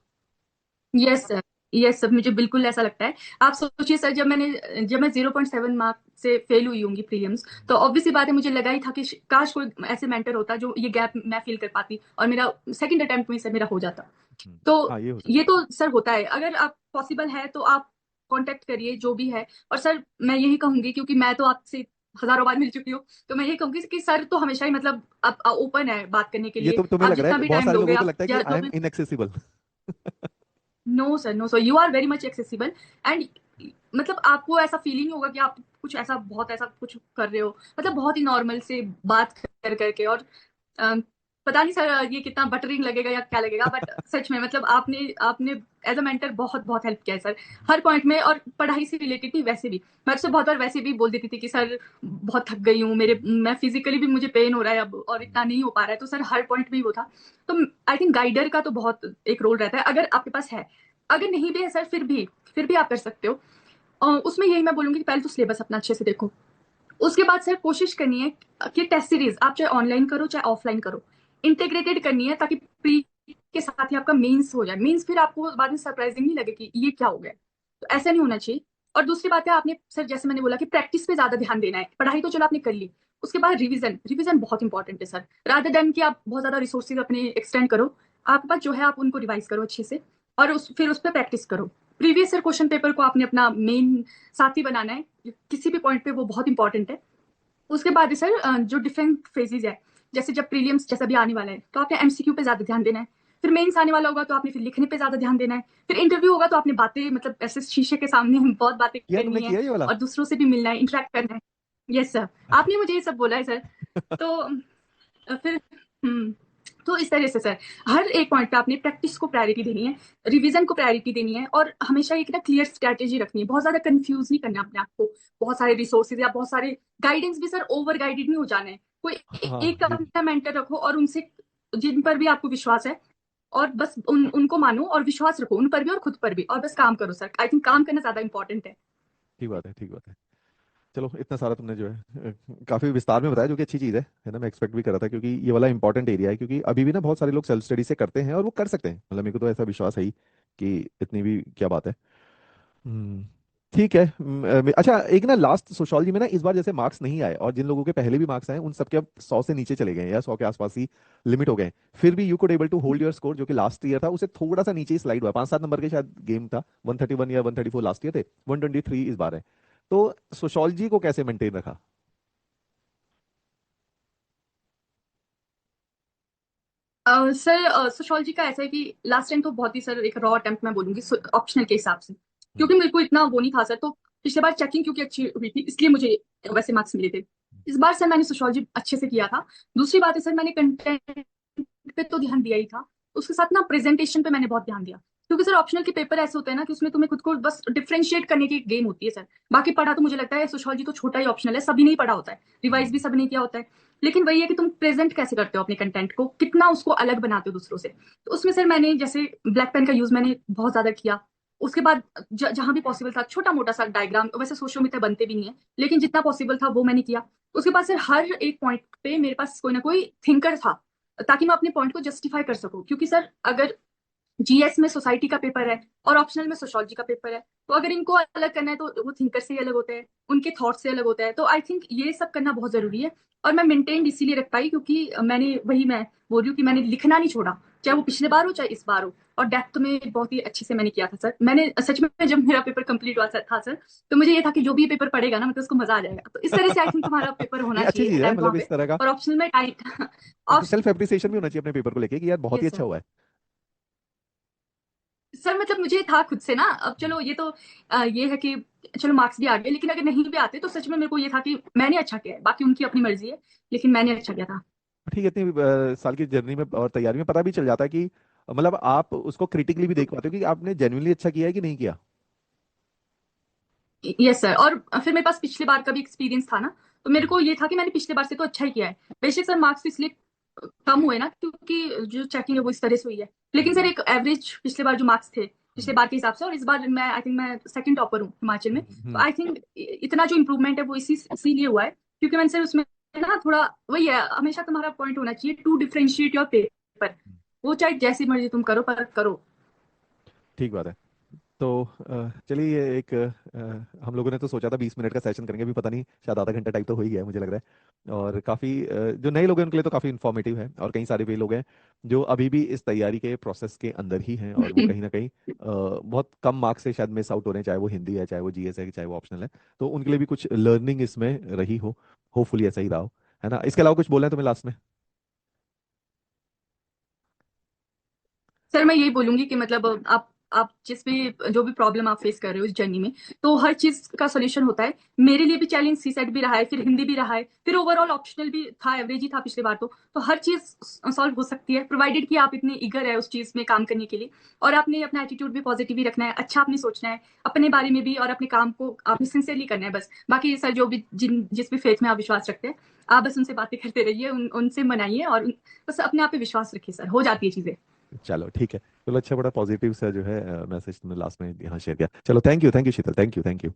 Yes sir. यस सर मुझे बिल्कुल ऐसा लगता है। आप सोचिए सर, जब मैं 0.7 मार्क से फेल हुई होंगी प्रीलिम्स, तो ऑब्वियसली बात है मुझे लगा ही था कि काश कोई ऐसे मेंटर होता जो ये गैप मैं फील कर पाती और मेरा सेकंड अटेम्प्ट में सर मेरा हो जाता। तो हाँ, ये हो ये सकता है। तो सर होता है, अगर आप पॉसिबल है तो आप कांटेक्ट करिए जो भी है। और सर मैं यही कहूंगी, क्योंकि मैं तो आपसे हजारों बार मिल चुकी हूँ, तो मैं यही कहूंगी कि सर तो हमेशा ही मतलब आप ओपन है बात करने के ये लिए। तो तुम्हें आप लग रहा जितना है भी बहुत टाइम सारे लोगे लोगों को आप लगता है कि आई जो am inaccessible no sir no sir, you are very much accessible. And मतलब आपको ऐसा फीलिंग होगा कि आप कुछ ऐसा बहुत ऐसा कुछ कर रहे हो, मतलब बहुत ही नॉर्मल से बात कर करके। और पता नहीं सर ये कितना बटरिंग लगेगा या क्या लगेगा, बट सच में मतलब आपने आपने एज अ मेंटर बहुत बहुत हेल्प किया है सर, हर पॉइंट में। और पढ़ाई से रिलेटेड भी वैसे भी मैं आपसे बहुत बार वैसे भी बोल देती थी कि सर बहुत थक गई हूँ, मेरे मैं फिजिकली भी मुझे पेन हो रहा है अब और इतना नहीं हो पा रहा है, तो सर हर पॉइंट में ही वो था। तो आई थिंक गाइडर का तो बहुत एक रोल रहता है, अगर आपके पास है। अगर नहीं भी है सर, फिर भी आप कर सकते हो। उसमें यही मैं बोलूंगी कि पहले तो सिलेबस अपना अच्छे से देखो। उसके बाद सर कोशिश करनी है कि टेस्ट सीरीज आप चाहे ऑनलाइन करो चाहे ऑफलाइन करो, इंटीग्रेटेड करनी है, ताकि प्री के साथ ही आपका मेंस हो जाए। मेंस फिर आपको बाद में सरप्राइजिंग नहीं लगे कि ये क्या हो गया, तो ऐसा नहीं होना चाहिए। और दूसरी बात है, आपने सर जैसे मैंने बोला कि प्रैक्टिस पे ज्यादा ध्यान देना है। पढ़ाई तो चलो आपने कर ली, उसके बाद रिवीजन, रिवीजन बहुत इंपॉर्टेंट है सर। रादर देन कि आप बहुत ज्यादा रिसोर्सेज अपने एक्सटेंड करो, आपके पास जो है आप उनको रिवाइज करो अच्छे से, और फिर उस पर प्रैक्टिस करो। प्रीवियस ईयर क्वेश्चन पेपर को आपने अपना मेन साथी बनाना है, किसी भी पॉइंट पे वो बहुत इंपॉर्टेंट है। उसके बाद है सर जो डिफरेंट फेजेज है, जैसे जब प्रीलियम्स जैसा भी आने वाला है तो आपने एमसीक्यू पे ज्यादा ध्यान देना है। फिर मेंस आने वाला होगा तो आपने फिर लिखने पे ज्यादा ध्यान देना है। फिर इंटरव्यू होगा तो आपने बातें मतलब ऐसे शीशे के सामने बहुत बातें किया तुमने, करनी है, किया ये वाला? और दूसरों से भी मिलना है, इंटरेक्ट करना है। यस सर, आपने मुझे ये सब बोला है सर। तो फिर तो इस तरह से सर हर एक पॉइंट पे आपने प्रैक्टिस को प्रायोरिटी देनी है, रिवीजन को प्रायोरिटी देनी है, और हमेशा एक ना क्लियर स्ट्रैटेजी रखनी है। बहुत ज्यादा कंफ्यूज नहीं करना अपने आप को, बहुत सारे रिसोर्सेज या बहुत सारे गाइडेंस भी सर ओवर गाइडेड नहीं हो जाना है। कोई हाँ एक ये भी। अपना मेंटर रखो और उनसे जिन पर भी आपको विश्वास है, और बस उनको मानो और विश्वास रखो उन पर भी और खुद पर भी, और बस काम करो सर। आई थिंक काम करना ज्यादा इंपॉर्टेंट है। ठीक बात है, ठीक बात है। चलो, इतना सारा तुमने जो है काफी विस्तार में बताया, जो कि अच्छी चीज है ना। मैं एक्सपेक्ट भी कर रहा था, क्योंकि ये वाला इंपॉर्टेंट एरिया है, क्योंकि अभी भी ना बहुत सारे लोग सेल्फ स्टडी से करते हैं और वो कर सकते हैं। मतलब मेरे को तो ऐसा विश्वास है ही कि इतनी भी क्या बात है। हम्म, ठीक है। अच्छा, एक ना लास्ट, सोशियोलॉजी में ना इस बार जैसे मार्क्स नहीं आए, और जिन लोगों के पहले भी मार्क्स आए उन सबके अब 100 से नीचे चले गए हैं, या 100 के आसपास ही लिमिट हो गए हैं। फिर भी you could able to hold your score, जो कि लास्ट ईयर था उससे थोड़ा सा नीचे ही स्लाइड हुआ। 5-7 नंबर के शायद गेम था। 131 या 134 लास्ट ईयर थे, 123 इस बार है। तो सोशियोलॉजी को कैसे मेंटेन रखा? सर सोशियोलॉजी का ऐसा है कि लास्ट टाइम तो बहुत ही सर एक रॉ अटेम्प्ट मैं बोलूंगी ऑप्शनल के हिसाब से, हम्म, क्योंकि मेरे को इतना वो नहीं था सर। तो पिछले बार चेकिंग क्योंकि अच्छी हुई थी इसलिए मुझे वैसे मार्क्स मिले थे। इस बार सर मैंने सोशियोलॉजी अच्छे से किया था। दूसरी बात है सर, मैंने कंटेंट पे तो ध्यान दिया ही था, उसके साथ ना प्रेजेंटेशन पे मैंने बहुत ध्यान दिया। क्योंकि सर ऑप्शनल के पेपर ऐसे होते हैं ना कि उसमें तुम्हें खुद को बस डिफरेंशिएट करने की गेम होती है सर। बाकी पढ़ा तो मुझे लगता है सोशियोलॉजी तो छोटा ही ऑप्शनल है, सभी नहीं पढ़ा होता है, रिवाइज हम्म, भी सब नहीं किया होता है। लेकिन वही है कि तुम प्रेजेंट कैसे करते हो अपने कंटेंट को, कितना उसको अलग बनाते हो दूसरों से। तो उसमें सर मैंने जैसे ब्लैक पेन का यूज मैंने बहुत ज्यादा किया। उसके बाद जहां भी पॉसिबल था छोटा मोटा सा डायग्राम, वैसे सोशल मीडिया बनते भी नहीं है लेकिन जितना पॉसिबल था वो मैंने किया। उसके बाद सर हर एक पॉइंट पे मेरे पास कोई ना कोई थिंकर था, ताकि मैं अपने पॉइंट को जस्टिफाई कर सकूं। क्योंकि सर अगर जीएस में सोसाइटी का पेपर है और ऑप्शनल में सोशोलॉजी का पेपर है, तो अगर इनको अलग करना है तो वो थिंकर से ही अलग होते हैं, उनके थॉट से अलग होता है। तो आई थिंक ये सब करना बहुत जरूरी है। और मैं मेंटेन इसीलिए रख पाई क्योंकि मैं बोल रही हूँ कि मैंने लिखना नहीं छोड़ा, चाहे वो पिछले बार हो चाहे इस बार हो। और डेप्थ में बहुत ही अच्छे से मैंने किया था सर। मैंने सच में जब मेरा पेपर कंप्लीट हुआ था सर, तो मुझे ये था कि जो भी ये पेपर पढ़ेगा ना मतलब उसको मजा आ जाएगा। तो इस तरह से आई थिंक तुम्हारा पेपर नहीं, होना अच्छी चाहिए चीज है, अटेम्प्ट वहां मतलब पे। इस तरह का और ऑप्शनल में टाइम सेल्फ एप्रिसिएशन भी होना चाहिए अपने पेपर को लेके, कि यार बहुत ही यस अच्छा सर। हुआ है। सर मतलब मुझे था खुद से ना, अब चलो ये तो ये है कि चलो मार्क्स भी आ गए, लेकिन अगर नहीं भी आते तो सच में मेरे को ये था कि मैंने अच्छा किया है, बाकी उनकी अपनी मर्जी है, लेकिन मैंने अच्छा किया था। ठीक है, इतनी साल की जर्नी में और तैयारी में पता भी चल जाता है कि मतलब आप उसको क्रिटिकली भी देख पाते हो कि आपने जेन्युइनली अच्छा किया है कि नहीं किया। Yes sir. और फिर मेरे पास पिछले बार का भी एक्सपीरियंस था ना, तो मेरे हम्म, को ये था कि मैंने पिछले बार से तो अच्छा ही किया है। बेशक सर मार्क्स इसलिए कम हुए ना क्योंकि जो चेकिंग है वो इस तरह से हुई है, लेकिन सर हम्म, एक एवरेज पिछले बार जो मार्क्स थे पिछले हम्म, बार के हिसाब से, और इस बार मैं आई थिंक मैं सेकंड टॉपर हूँ हिमाचल में। तो हम्म, आई थिंक इतना जो इम्प्रूवमेंट है वो इसीलिए हुआ है क्योंकि मैंने सर उसमें ना थोड़ा वही है, हमेशा तुम्हारा पॉइंट होना चाहिए टू डिफरेंशिएट योर पेपर। हम्म। वो चाहे जैसी मर्जी तुम करो पर करो। ठीक बात है। तो चलिए, ये एक हम लोगों ने तो सोचा था 20 मिनट का सेशन करेंगे, भी पता नहीं शायद आधा घंटा टाइप तो हो ही गया है मुझे लग रहा है। और काफ़ी जो नए लोग हैं उनके लिए तो काफ़ी इन्फॉर्मेटिव है, और कई सारे वे लोग हैं जो अभी भी इस तैयारी के प्रोसेस के अंदर ही हैं, और वो कहीं ना कहीं बहुत कम मार्क्स से शायद मिस आउट हो रहे हैं, चाहे वो हिंदी है, चाहे वो जीएस है, चाहे वो ऑप्शनल है। तो उनके लिए भी कुछ लर्निंग इसमें रही हो। होपफुली ऐसा ही रहा हो, है ना। इसके अलावा कुछ बोलना है तुम्हें लास्ट में? सर मैं यही बोलूंगी कि मतलब आप आप जिस भी जो भी प्रॉब्लम आप फेस कर रहे हो इस जर्नी में, तो हर चीज का सोल्यूशन होता है। मेरे लिए भी चैलेंज सी सेट भी रहा है, फिर हिंदी भी रहा है, फिर ओवरऑल ऑप्शनल भी था, एवरेज ही था पिछले बार। तो हर चीज सॉल्व हो सकती है, प्रोवाइडेड कि आप इतने ईगर है उस चीज में काम करने के लिए, और आपने अपना एटीट्यूड भी पॉजिटिव ही रखना है, अच्छा आपने सोचना है अपने बारे में भी, और अपने काम को आपने सिंसियरली करना है बस। बाकी सर जो भी जिस भी फेथ में आप विश्वास रखते हैं, आप बस उनसे बातें करते रहिए, उनसे मनाइए, और बस अपने आप पे विश्वास रखिए सर, हो जाती है चीजें। चलो ठीक है। चलो अच्छा, बड़ा पॉजिटिव सा जो है मैसेज तुमने लास्ट में यहाँ शेयर किया। चलो thank you Sheetal, thank you.